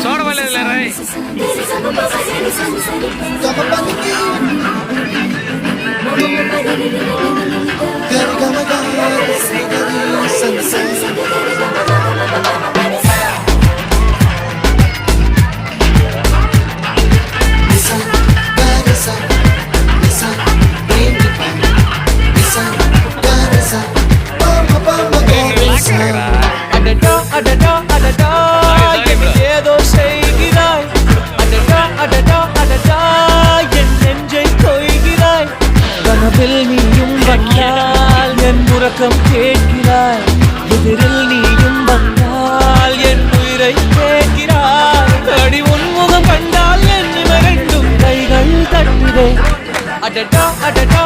చూడవలే రాయ్ ஏதோ செய்கிறாய் அடடா அடடா அடடா என் நெஞ்சை கொய்கிறாய் கனவில் நீயும் வந்தால் என் உறக்கம் கேட்கிறாய் எதிரில் நீயும் வந்தால் என் உயிரை கேட்கிறாய் அடி உன்முகம் கண்டால் என் இவ ரெண்டும் கைகள் தட்டுதே அடடா அடடா